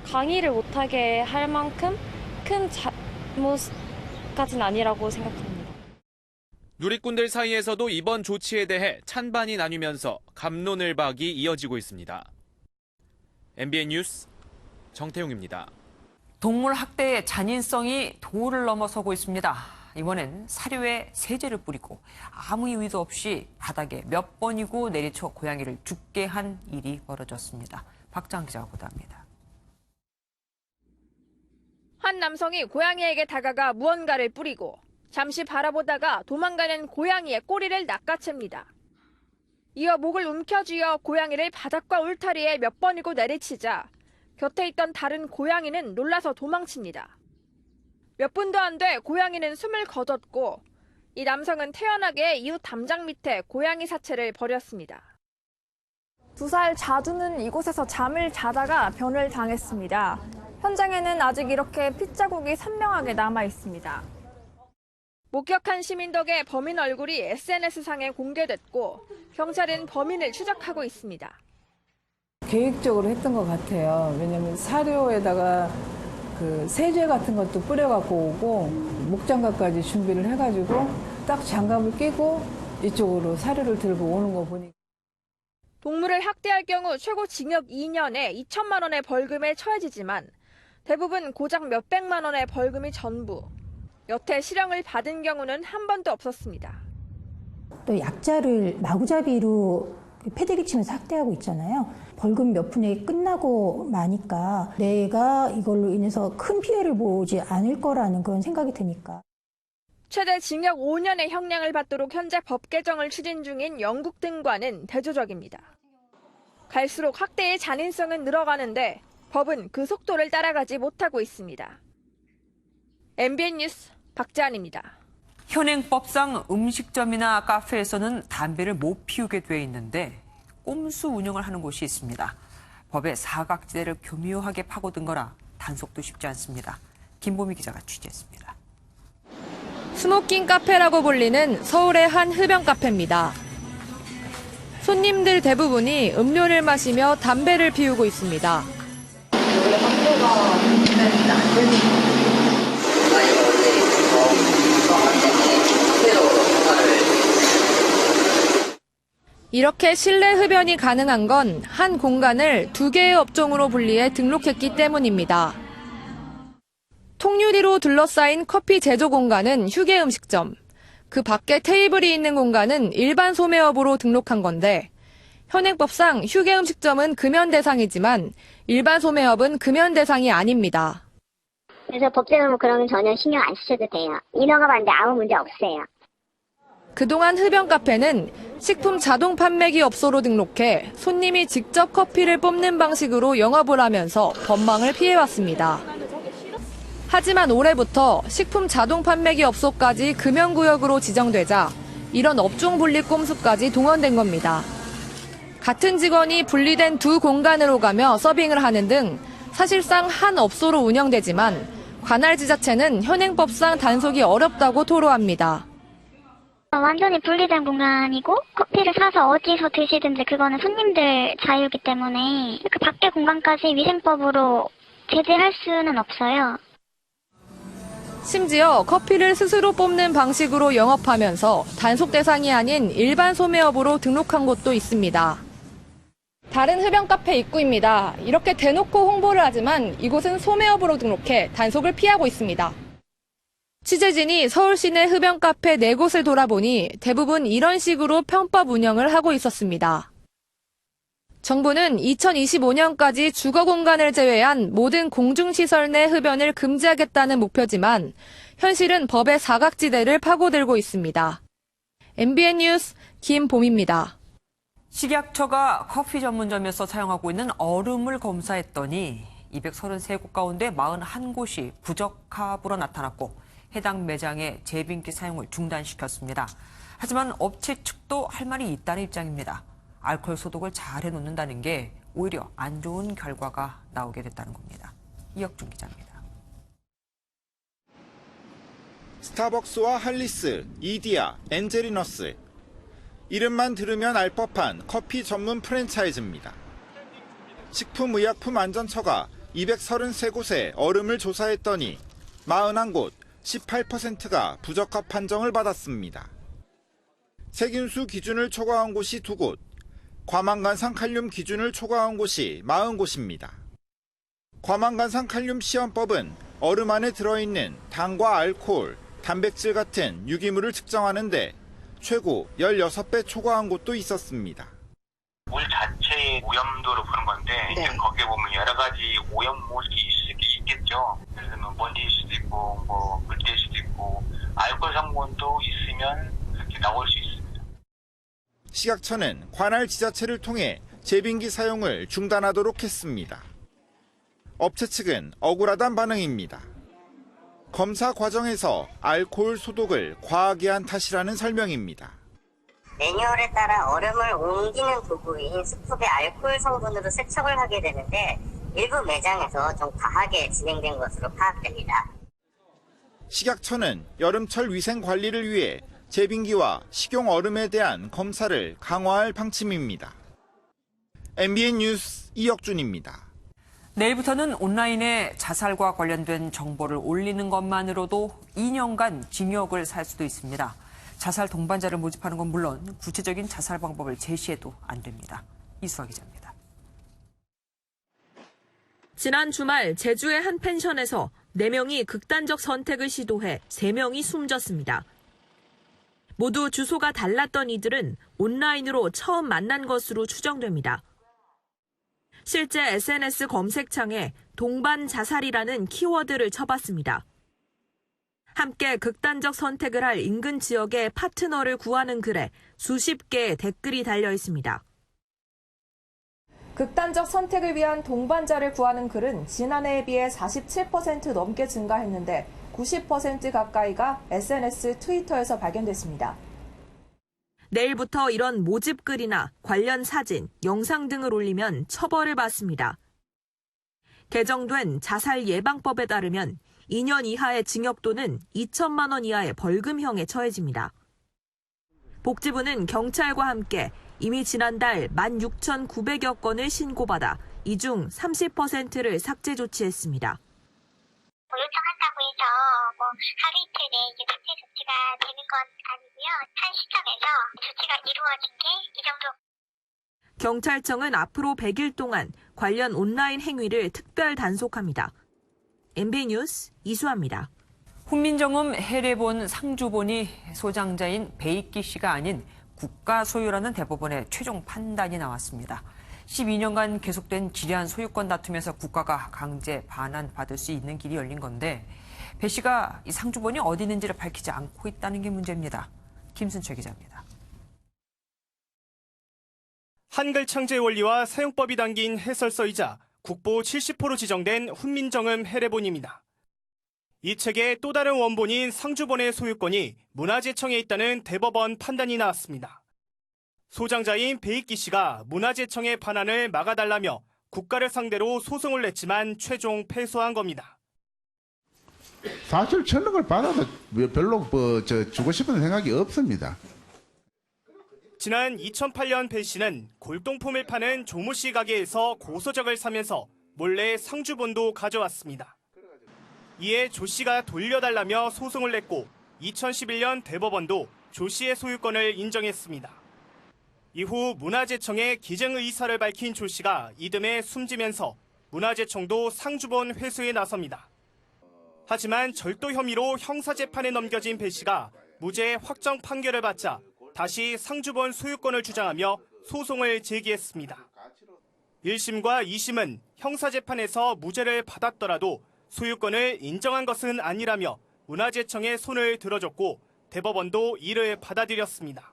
강의를 못하게 할 만큼 큰 잘못까지는 아니라고 생각합니다. 누리꾼들 사이에서도 이번 조치에 대해 찬반이 나뉘면서 갑론을박이 이어지고 있습니다. MBN 뉴스 정태웅입니다. 동물 학대의 잔인성이 도를 넘어서고 있습니다. 이번엔 사료에 세제를 뿌리고 아무 이유도 없이 바닥에 몇 번이고 내리쳐 고양이를 죽게 한 일이 벌어졌습니다. 박장 기자가 보도합니다. 한 남성이 고양이에게 다가가 무언가를 뿌리고 잠시 바라보다가 도망가는 고양이의 꼬리를 낚아챕니다. 이어 목을 움켜쥐어 고양이를 바닥과 울타리에 몇 번이고 내리치자 곁에 있던 다른 고양이는 놀라서 도망칩니다. 몇 분도 안 돼 고양이는 숨을 거뒀고 이 남성은 태연하게 이웃 담장 밑에 고양이 사체를 버렸습니다. 2살 자두는 이곳에서 잠을 자다가 변을 당했습니다. 현장에는 아직 이렇게 핏자국이 선명하게 남아 있습니다. 목격한 시민 덕에 범인 얼굴이 SNS상에 공개됐고 경찰은 범인을 추적하고 있습니다. 계획적으로 했던 것 같아요. 왜냐하면 사료에다가 그 세제 같은 것도 뿌려갖고 오고 목장갑까지 준비를 해가지고 딱 장갑을 끼고 이쪽으로 사료를 들고 오는 거 보니까. 동물을 학대할 경우 최고 징역 2년에 2천만 원의 벌금에 처해지지만 대부분 고작 몇백만 원의 벌금이 전부. 여태 실형을 받은 경우는 한 번도 없었습니다. 또 약자를 마구잡이로 패대기 치면서 학대하고 있잖아요. 벌금 몇 푼에 끝나고 마니까 내가 이걸로 인해서 큰 피해를 보지 않을 거라는 그런 생각이 드니까. 최대 징역 5년의 형량을 받도록 현재 법 개정을 추진 중인 영국 등과는 대조적입니다. 갈수록 학대의 잔인성은 늘어가는데 법은 그 속도를 따라가지 못하고 있습니다. MBN 뉴스 박재한입니다. 현행법상 음식점이나 카페에서는 담배를 못 피우게 돼 있는데 꼼수 운영을 하는 곳이 있습니다. 법의 사각지대를 교묘하게 파고든 거라 단속도 쉽지 않습니다. 김보미 기자가 취재했습니다. 스모킹 카페라고 불리는 서울의 한 흡연 카페입니다. 손님들 대부분이 음료를 마시며 담배를 피우고 있습니다. 이렇게 실내 흡연이 가능한 건 한 공간을 2개의 업종으로 분리해 등록했기 때문입니다. 통유리로 둘러싸인 커피 제조 공간은 휴게 음식점, 그 밖에 테이블이 있는 공간은 일반 소매업으로 등록한 건데 현행법상 휴게 음식점은 금연 대상이지만 일반 소매업은 금연 대상이 아닙니다. 그래서 법제는 그런 건 전혀 신경 안 쓰셔도 돼요. 인허가 받는데 아무 문제 없어요. 그동안 흡연 카페는 식품 자동 판매기 업소로 등록해 손님이 직접 커피를 뽑는 방식으로 영업을 하면서 법망을 피해왔습니다. 하지만 올해부터 식품 자동 판매기 업소까지 금연구역으로 지정되자 이런 업종 분리 꼼수까지 동원된 겁니다. 같은 직원이 분리된 2 공간으로 가며 서빙을 하는 등 사실상 한 업소로 운영되지만 관할 지자체는 현행법상 단속이 어렵다고 토로합니다. 완전히 분리된 공간이고 커피를 사서 어디서 드시든지 그거는 손님들 자유이기 때문에 그 밖의 공간까지 위생법으로 제재할 수는 없어요. 심지어 커피를 스스로 뽑는 방식으로 영업하면서 단속 대상이 아닌 일반 소매업으로 등록한 곳도 있습니다. 다른 흡연 카페 입구입니다. 이렇게 대놓고 홍보를 하지만 이곳은 소매업으로 등록해 단속을 피하고 있습니다. 취재진이 서울 시내 흡연 카페 4곳을 돌아보니 대부분 이런 식으로 편법 운영을 하고 있었습니다. 정부는 2025년까지 주거 공간을 제외한 모든 공중시설 내 흡연을 금지하겠다는 목표지만 현실은 법의 사각지대를 파고들고 있습니다. MBN 뉴스 김봄입니다. 식약처가 커피 전문점에서 사용하고 있는 얼음을 검사했더니 233곳 가운데 41곳이 부적합으로 나타났고 해당 매장의 제빙기 사용을 중단시켰습니다. 하지만 업체 측도 할 말이 있다는 입장입니다. 알코올 소독을 잘 해놓는다는 게 오히려 안 좋은 결과가 나오게 됐다는 겁니다. 이혁준 기자입니다. 스타벅스와 할리스, 이디야, 엔젤리너스. 이름만 들으면 알 법한 커피 전문 프랜차이즈입니다. 식품의약품안전처가 233곳에 얼음을 조사했더니 41곳, 18%가 부적합 판정을 받았습니다. 세균수 기준을 초과한 곳이 2곳, 과망간산 칼륨 기준을 초과한 곳이 40곳입니다. 과망간산 칼륨 시험법은 얼음 안에 들어있는 당과 알코올, 단백질 같은 유기물을 측정하는데 최고 16배 초과한 곳도 있었습니다. 물 자체의 오염도로 보는 건데 이제 거기에 보면 여러 가지 오염물이 있겠죠. 예를 들면 먼지일 수도 있고 뭐 물질일 수도 있고 알코올 성분도 있으면 그렇게 나올 수 있습니다. 식약처는 관할 지자체를 통해 제빙기 사용을 중단하도록 했습니다. 업체 측은 억울하단 반응입니다. 검사 과정에서 알코올 소독을 과하게 한 탓이라는 설명입니다. 매뉴얼에 따라 얼음을 옮기는 도구인 스쿱의 알코올 성분으로 세척을 하게 되는데 일부 매장에서 좀 과하게 진행된 것으로 파악됩니다. 식약처는 여름철 위생 관리를 위해 제빙기와 식용 얼음에 대한 검사를 강화할 방침입니다. MBN 뉴스 이혁준입니다. 내일부터는 온라인에 자살과 관련된 정보를 올리는 것만으로도 2년간 징역을 살 수도 있습니다. 자살 동반자를 모집하는 건 물론 구체적인 자살 방법을 제시해도 안 됩니다. 이수아 기자입니다. 지난 주말 제주의 한 펜션에서 4명이 극단적 선택을 시도해 3명이 숨졌습니다. 모두 주소가 달랐던 이들은 온라인으로 처음 만난 것으로 추정됩니다. 실제 SNS 검색창에 동반 자살이라는 키워드를 쳐봤습니다. 함께 극단적 선택을 할 인근 지역의 파트너를 구하는 글에 수십 개의 댓글이 달려 있습니다. 극단적 선택을 위한 동반자를 구하는 글은 지난해에 비해 47% 넘게 증가했는데 90% 가까이가 SNS, 트위터에서 발견됐습니다. 내일부터 이런 모집글이나 관련 사진, 영상 등을 올리면 처벌을 받습니다. 개정된 자살 예방법에 따르면 2년 이하의 징역 또는 2천만 원 이하의 벌금형에 처해집니다. 복지부는 경찰과 함께 이미 지난달 16,900여 건을 신고받아 이 중 30%를 삭제 조치했습니다. 요청한다고 해서 하루 이틀 내에 이게 삭제 조치가 되는 건 아니고요. 한 시점에서 조치가 이루어진 게 이 정도. 경찰청은 앞으로 100일 동안 관련 온라인 행위를 특별 단속합니다. MBN 뉴스 이수아입니다. 훈민정음 해례본 상주본이 소장자인 베이키 씨가 아닌 국가 소유라는 대법원의 최종 판단이 나왔습니다. 12년간 계속된 지리한 소유권 다툼에서 국가가 강제 반환받을 수 있는 길이 열린 건데 배 씨가 이 상주본이 어디 있는지를 밝히지 않고 있다는 게 문제입니다. 김순철 기자입니다. 한글 창제 원리와 사용법이 담긴 해설서이자 국보 70호로 지정된 훈민정음 해례본입니다. 이 책의 또 다른 원본인 상주본의 소유권이 문화재청에 있다는 대법원 판단이 나왔습니다. 소장자인 베이키 씨가 문화재청의 반환을 막아달라며 국가를 상대로 소송을 냈지만 최종 패소한 겁니다. 사실 전력을 받아도 별로 주고 싶은 생각이 없습니다. 지난 2008년 배 씨는 골동품을 파는 조모 씨 가게에서 고소적을 사면서 몰래 상주본도 가져왔습니다. 이에 조 씨가 돌려달라며 소송을 냈고 2011년 대법원도 조 씨의 소유권을 인정했습니다. 이후 문화재청에 기증 의사를 밝힌 조 씨가 이듬해 숨지면서 문화재청도 상주본 회수에 나섭니다. 하지만 절도 혐의로 형사재판에 넘겨진 배 씨가 무죄 확정 판결을 받자 다시 상주본 소유권을 주장하며 소송을 제기했습니다. 1심과 2심은 형사재판에서 무죄를 받았더라도 소유권을 인정한 것은 아니라며 문화재청의 손을 들어줬고 대법원도 이를 받아들였습니다.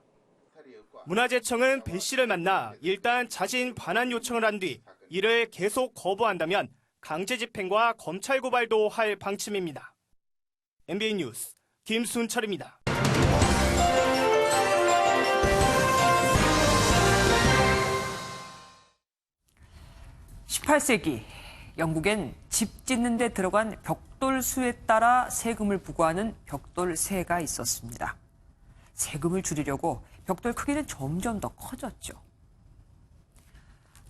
문화재청은 배 씨를 만나 일단 자진 반환 요청을 한 뒤 이를 계속 거부한다면 강제 집행과 검찰 고발도 할 방침입니다. MBN 뉴스 김순철입니다. 18세기 영국엔 집 짓는 데 들어간 벽돌수에 따라 세금을 부과하는 벽돌세가 있었습니다. 세금을 줄이려고 벽돌 크기는 점점 더 커졌죠.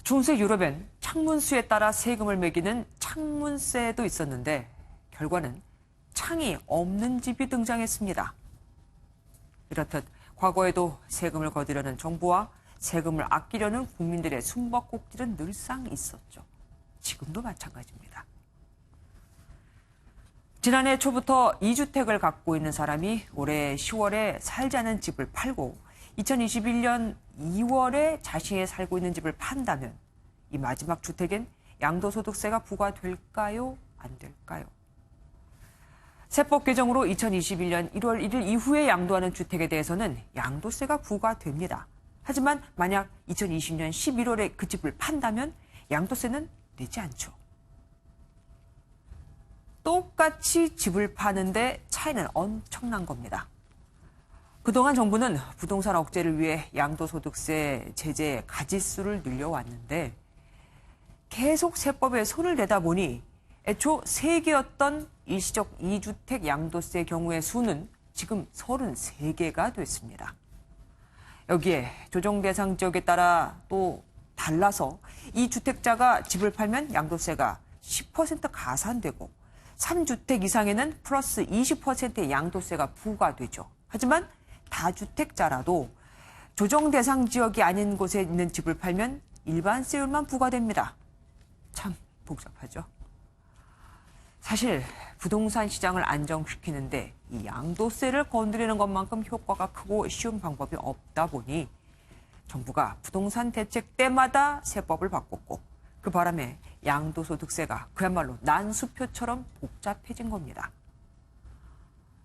중세 유럽엔 창문수에 따라 세금을 매기는 창문세도 있었는데 결과는 창이 없는 집이 등장했습니다. 이렇듯 과거에도 세금을 거두려는 정부와 세금을 아끼려는 국민들의 숨바꼭질은 늘상 있었죠. 지금도 마찬가지입니다. 지난해 초부터 2주택을 갖고 있는 사람이 올해 10월에 살지 않은 집을 팔고 2021년 2월에 자신이 살고 있는 집을 판다면 이 마지막 주택엔 양도소득세가 부과될까요? 안 될까요? 세법 개정으로 2021년 1월 1일 이후에 양도하는 주택에 대해서는 양도세가 부과됩니다. 하지만 만약 2020년 11월에 그 집을 판다면 양도세는 내지 않죠. 똑같이 집을 파는데 차이는 엄청난 겁니다. 그동안 정부는 부동산 억제를 위해 양도소득세 제재 가짓수를 늘려왔는데 계속 세법에 손을 대다 보니 애초 3개였던 일시적 2주택 양도세 경우의 수는 지금 33개가 됐습니다. 여기에 조정 대상 지역에 따라 또 달라서 이 주택자가 집을 팔면 양도세가 10% 가산되고 3주택 이상에는 플러스 20%의 양도세가 부과되죠. 하지만 다주택자라도 조정 대상 지역이 아닌 곳에 있는 집을 팔면 일반세율만 부과됩니다. 참 복잡하죠. 사실 부동산 시장을 안정시키는데 이 양도세를 건드리는 것만큼 효과가 크고 쉬운 방법이 없다 보니 정부가 부동산 대책 때마다 세법을 바꿨고 그 바람에 양도소득세가 그야말로 난수표처럼 복잡해진 겁니다.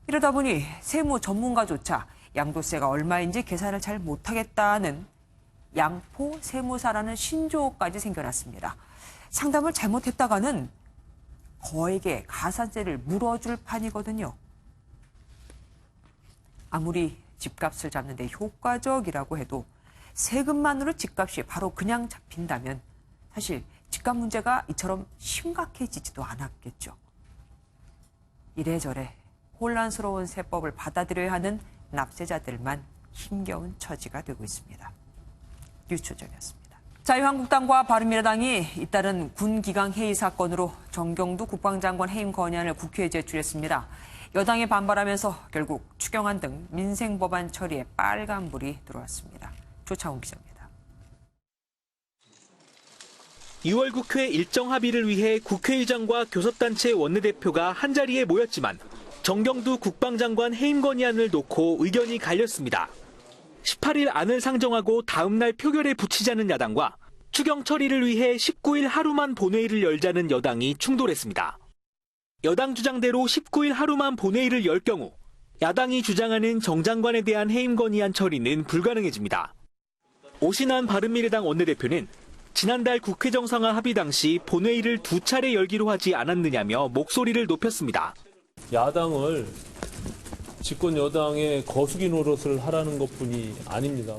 이러다 보니 세무 전문가조차 양도세가 얼마인지 계산을 잘 못하겠다는 양포 세무사라는 신조어까지 생겨났습니다. 상담을 잘못했다가는 거액의 가산세를 물어줄 판이거든요. 아무리 집값을 잡는 데 효과적이라고 해도 세금만으로 집값이 바로 그냥 잡힌다면 사실 집값 문제가 이처럼 심각해지지도 않았겠죠. 이래저래 혼란스러운 세법을 받아들여야 하는 납세자들만 힘겨운 처지가 되고 있습니다. 뉴스조정이었습니다. 자유한국당과 바른미래당이 잇따른 군기강 해이 사건으로 정경두 국방장관 해임 건의안을 국회에 제출했습니다. 여당이 반발하면서 결국 추경안 등 민생법안 처리에 빨간불이 들어왔습니다. 조창훈 기자입니다. 2월 국회 일정 합의를 위해 국회의장과 교섭단체 원내대표가 한자리에 모였지만 정경두 국방장관 해임 건의안을 놓고 의견이 갈렸습니다. 18일 안을 상정하고 다음 날 표결에 붙이자는 야당과 추경 처리를 위해 19일 하루만 본회의를 열자는 여당이 충돌했습니다. 여당 주장대로 19일 하루만 본회의를 열 경우 야당이 주장하는 정 장관에 대한 해임 건의안 처리는 불가능해집니다. 오신환 바른미래당 원내대표는 지난달 국회 정상화 합의 당시 본회의를 2차례 열기로 하지 않았느냐며 목소리를 높였습니다. 야당을 집권 여당의 거수기 노릇을 하라는 것뿐이 아닙니다.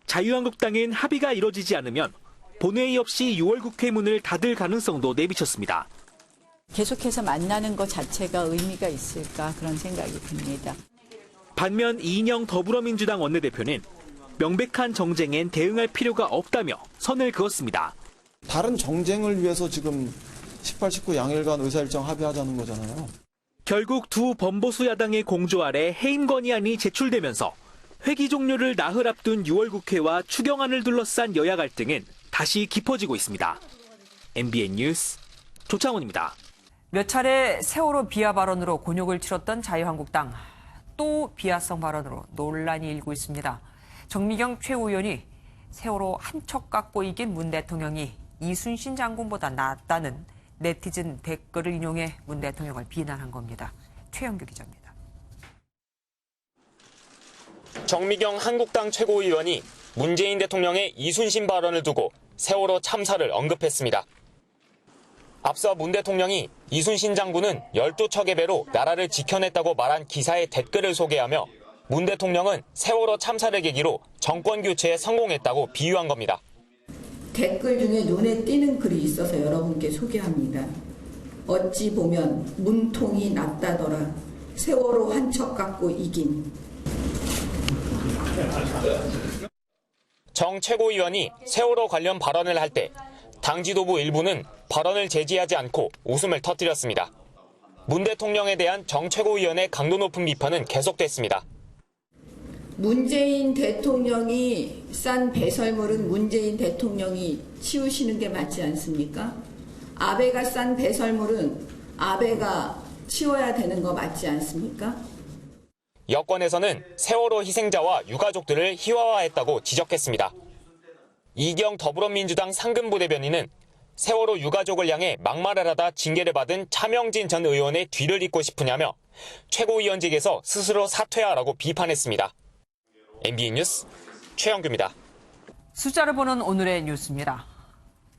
자유한국당은 합의가 이뤄지지 않으면 본회의 없이 6월 국회 문을 닫을 가능성도 내비쳤습니다. 계속해서 만나는 것 자체가 의미가 있을까 그런 생각이 듭니다. 반면 이인영 더불어민주당 원내대표는 명백한 정쟁엔 대응할 필요가 없다며 선을 그었습니다. 다른 정쟁을 위해서 지금 18, 19 양일간 의사일정 합의하자는 거잖아요. 결국 두 범보수 야당의 공조 아래 해임 건의안이 제출되면서 회기 종료를 나흘 앞둔 6월 국회와 추경안을 둘러싼 여야 갈등은 다시 깊어지고 있습니다. MBN 뉴스 조창훈입니다. 몇 차례 세월호 비하 발언으로 곤욕을 치렀던 자유한국당. 또 비하성 발언으로 논란이 일고 있습니다. 정미경 최고위원이 세월호 한 척 갖고 이긴 문 대통령이 이순신 장군보다 낫다는 네티즌 댓글을 인용해 문 대통령을 비난한 겁니다. 최영규 기자입니다. 정미경 한국당 최고위원이 문재인 대통령의 이순신 발언을 두고 세월호 참사를 언급했습니다. 앞서 문 대통령이 이순신 장군은 12척의 배로 나라를 지켜냈다고 말한 기사의 댓글을 소개하며 문 대통령은 세월호 참사를 계기로 정권 교체에 성공했다고 비유한 겁니다. 댓글 중에 눈에 띄는 글이 있어서 여러분께 소개합니다. 어찌 보면 문통이 낫다더라. 세월호 한 척 갖고 이긴. 정 최고위원이 세월호 관련 발언을 할 때 당 지도부 일부는 발언을 제지하지 않고 웃음을 터뜨렸습니다. 문 대통령에 대한 정 최고위원의 강도 높은 비판은 계속됐습니다. 문재인 대통령이 싼 배설물은 문재인 대통령이 치우시는 게 맞지 않습니까? 아베가 싼 배설물은 아베가 치워야 되는 거 맞지 않습니까? 여권에서는 세월호 희생자와 유가족들을 희화화했다고 지적했습니다. 이경 더불어민주당 상근부대변인은 세월호 유가족을 향해 막말을 하다 징계를 받은 차명진 전 의원의 뒤를 잇고 싶으냐며 최고위원직에서 스스로 사퇴하라고 비판했습니다. MBN 뉴스 최영규입니다. 숫자를 보는 오늘의 뉴스입니다.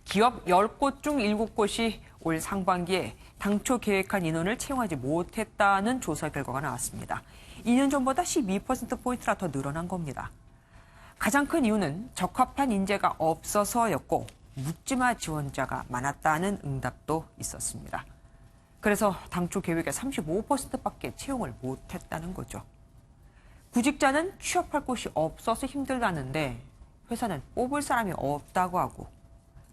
기업 10곳 중 7곳이 올 상반기에 당초 계획한 인원을 채용하지 못했다는 조사 결과가 나왔습니다. 2년 전보다 12%포인트나 더 늘어난 겁니다. 가장 큰 이유는 적합한 인재가 없어서였고 묻지마 지원자가 많았다는 응답도 있었습니다. 그래서 당초 계획의 35%밖에 채용을 못했다는 거죠. 구직자는 취업할 곳이 없어서 힘들다는데 회사는 뽑을 사람이 없다고 하고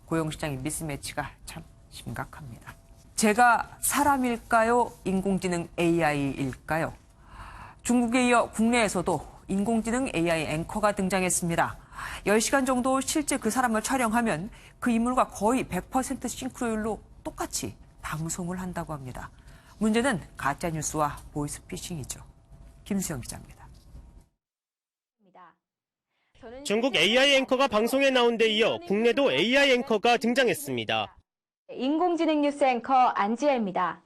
고용시장의 미스매치가 참 심각합니다. 제가 사람일까요? 인공지능 AI일까요? 중국에 이어 국내에서도 인공지능 AI 앵커가 등장했습니다. 10시간 정도 실제 그 사람을 촬영하면 그 인물과 거의 100% 싱크로율로 똑같이 방송을 한다고 합니다. 문제는 가짜뉴스와 보이스피싱이죠. 김수영 기자입니다. 중국 AI 앵커가 방송에 나온 데 이어 국내도 AI 앵커가 등장했습니다. 인공지능 뉴스 앵커 안지아입니다.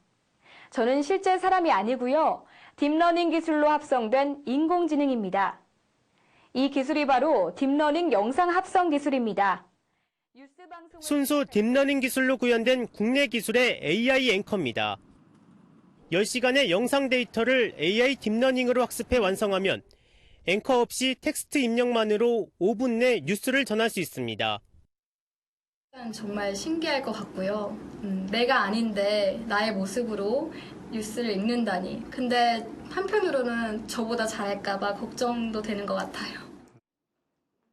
저는 실제 사람이 아니고요. 딥러닝 기술로 합성된 인공지능입니다. 이 기술이 바로 딥러닝 영상 합성 기술입니다. 순수 딥러닝 기술로 구현된 국내 기술의 AI 앵커입니다. 10시간의 영상 데이터를 AI 딥러닝으로 학습해 완성하면 앵커 없이 텍스트 입력만으로 5분 내 뉴스를 전할 수 있습니다. 정말 신기할 것 같고요. 내가 아닌데 나의 모습으로 뉴스를 읽는다니. 근데 한편으로는 저보다 잘할까봐 걱정도 되는 것 같아요.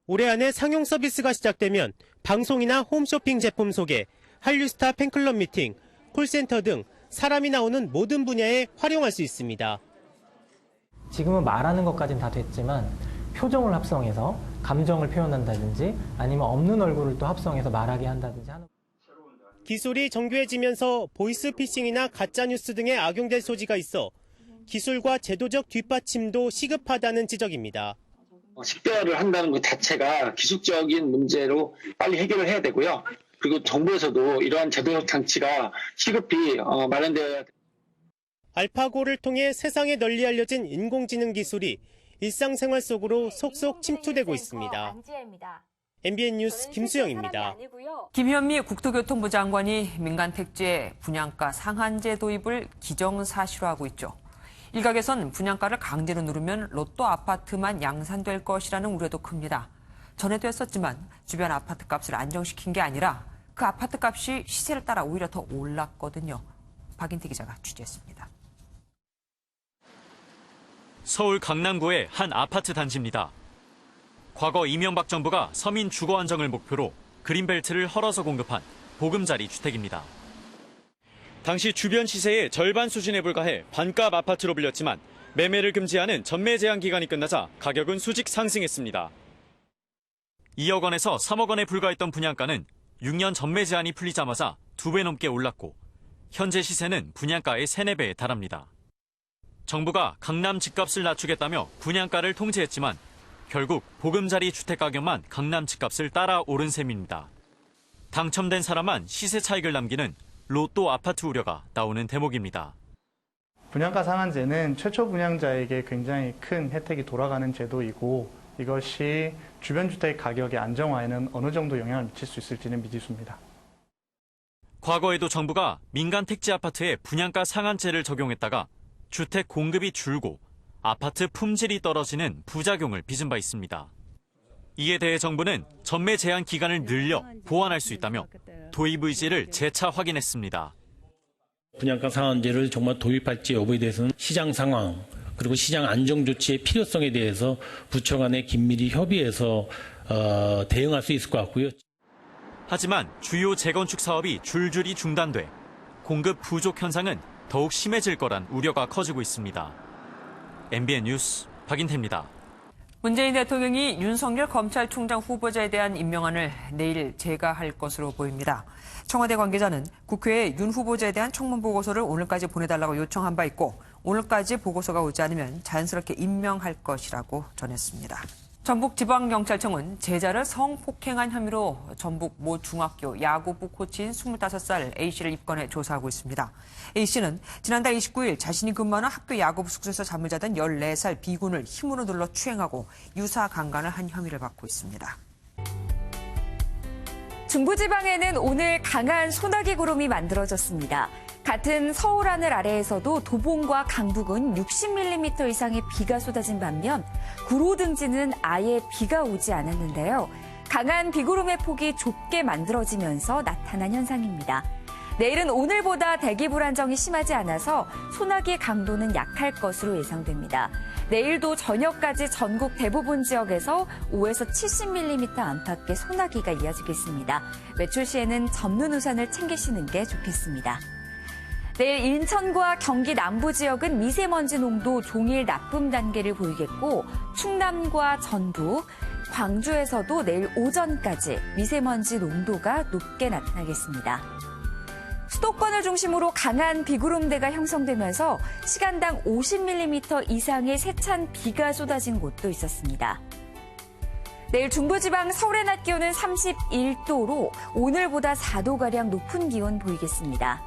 올해 안에 상용 서비스가 시작되면 방송이나 홈쇼핑 제품 소개, 한류스타 팬클럽 미팅, 콜센터 등 사람이 나오는 모든 분야에 활용할 수 있습니다. 지금은 말하는 것까지는 다 됐지만 표정을 합성해서 감정을 표현한다든지 아니면 없는 얼굴을 또 합성해서 말하게 한다든지 하는. 기술이 정교해지면서 보이스피싱이나 가짜뉴스 등에 악용될 소지가 있어 기술과 제도적 뒷받침도 시급하다는 지적입니다. 식별을 한다는 것 자체가 기술적인 문제로 빨리 해결을 해야 되고요. 그리고 정부에서도 이러한 제도적 장치가 시급히 마련되어야 됩니다. 알파고를 통해 세상에 널리 알려진 인공지능 기술이 일상생활 속으로 속속 침투되고 있습니다. MBN 뉴스 김수영입니다. 김현미 국토교통부 장관이 민간 택지에 분양가 상한제 도입을 기정사실화하고 있죠. 일각에선 분양가를 강제로 누르면 로또 아파트만 양산될 것이라는 우려도 큽니다. 전에도 했었지만 주변 아파트 값을 안정시킨 게 아니라 그 아파트 값이 시세를 따라 오히려 더 올랐거든요. 박인태 기자가 취재했습니다. 서울 강남구의 한 아파트 단지입니다. 과거 이명박 정부가 서민 주거 안정을 목표로 그린벨트를 헐어서 공급한 보금자리 주택입니다. 당시 주변 시세의 절반 수준에 불과해 반값 아파트로 불렸지만 매매를 금지하는 전매 제한 기간이 끝나자 가격은 수직 상승했습니다. 2억 원에서 3억 원에 불과했던 분양가는 6년 전매 제한이 풀리자마자 2배 넘게 올랐고 현재 시세는 분양가의 3, 4배에 달합니다. 정부가 강남 집값을 낮추겠다며 분양가를 통제했지만 결국 보금자리 주택 가격만 강남 집값을 따라 오른 셈입니다. 당첨된 사람만 시세 차익을 남기는 로또 아파트 우려가 나오는 대목입니다. 분양가 상한제는 최초 분양자에게 굉장히 큰 혜택이 돌아가는 제도이고 이것이 주변 주택 가격의 안정화에는 어느 정도 영향을 미칠 수 있을지는 미지수입니다. 과거에도 정부가 민간 택지 아파트에 분양가 상한제를 적용했다가 주택 공급이 줄고 아파트 품질이 떨어지는 부작용을 빚은 바 있습니다. 이에 대해 정부는 전매 제한 기간을 늘려 보완할 수 있다며 도입 의지를 재차 확인했습니다. 분양가 상한제를 정말 도입할지 여부에 대해서는 시장 상황 그리고 시장 안정 조치의 필요성에 대해서 부처 간에 긴밀히 협의해서 대응할 수 있을 것 같고요. 하지만 주요 재건축 사업이 줄줄이 중단돼 공급 부족 현상은 더욱 심해질 거란 우려가 커지고 있습니다. MBN 뉴스 박인태입니다. 문재인 대통령이 윤석열 검찰총장 후보자에 대한 임명안을 내일 제가할 것으로 보입니다. 청와대 관계자는 국회에 윤 후보자에 대한 청문 보고서를 오늘까지 보내달라고 요청한 바 있고 오늘까지 보고서가 오지 않으면 자연스럽게 임명할 것이라고 전했습니다. 전북지방경찰청은 제자를 성폭행한 혐의로 전북 모 중학교 야구부 코치인 25살 A씨를 입건해 조사하고 있습니다. A씨는 지난달 29일 자신이 근무하는 학교 야구부 숙소에서 잠을 자던 14살 B군을 힘으로 눌러 추행하고 유사 강간을 한 혐의를 받고 있습니다. 중부지방에는 오늘 강한 소나기 구름이 만들어졌습니다. 같은 서울 하늘 아래에서도 도봉과 강북은 60mm 이상의 비가 쏟아진 반면 구로 등지는 아예 비가 오지 않았는데요. 강한 비구름의 폭이 좁게 만들어지면서 나타난 현상입니다. 내일은 오늘보다 대기 불안정이 심하지 않아서 소나기 강도는 약할 것으로 예상됩니다. 내일도 저녁까지 전국 대부분 지역에서 5에서 70mm 안팎의 소나기가 이어지겠습니다. 외출 시에는 접는 우산을 챙기시는 게 좋겠습니다. 내일 인천과 경기 남부 지역은 미세먼지 농도 종일 나쁨 단계를 보이겠고 충남과 전북, 광주에서도 내일 오전까지 미세먼지 농도가 높게 나타나겠습니다. 수도권을 중심으로 강한 비구름대가 형성되면서 시간당 50mm 이상의 세찬 비가 쏟아진 곳도 있었습니다. 내일 중부지방 서울의 낮 기온은 31도로 오늘보다 4도가량 높은 기온 보이겠습니다.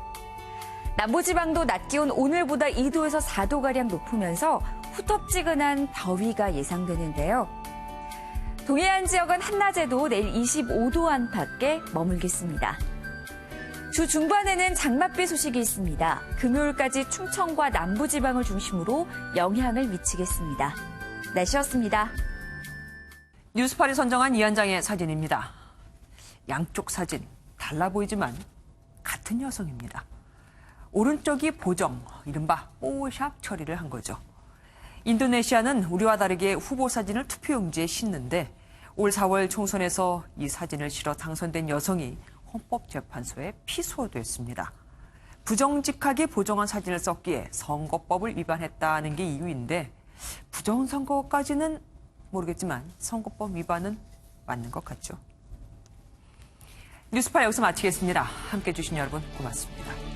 남부지방도 낮 기온 오늘보다 2도에서 4도가량 높으면서 후텁지근한 더위가 예상되는데요. 동해안 지역은 한낮에도 내일 25도 안팎에 머물겠습니다. 주 중반에는 장맛비 소식이 있습니다. 금요일까지 충청과 남부지방을 중심으로 영향을 미치겠습니다. 날씨였습니다. 뉴스팔이 선정한 이한장의 사진입니다. 양쪽 사진 달라 보이지만 같은 여성입니다. 오른쪽이 보정, 이른바 뽀샵 처리를 한 거죠. 인도네시아는 우리와 다르게 후보 사진을 투표용지에 싣는데 올 4월 총선에서 이 사진을 실어 당선된 여성이 헌법재판소에 피소됐습니다. 부정직하게 보정한 사진을 썼기에 선거법을 위반했다는 게 이유인데 부정선거까지는 모르겠지만 선거법 위반은 맞는 것 같죠. 뉴스파 여기서 마치겠습니다. 함께해 주신 여러분 고맙습니다.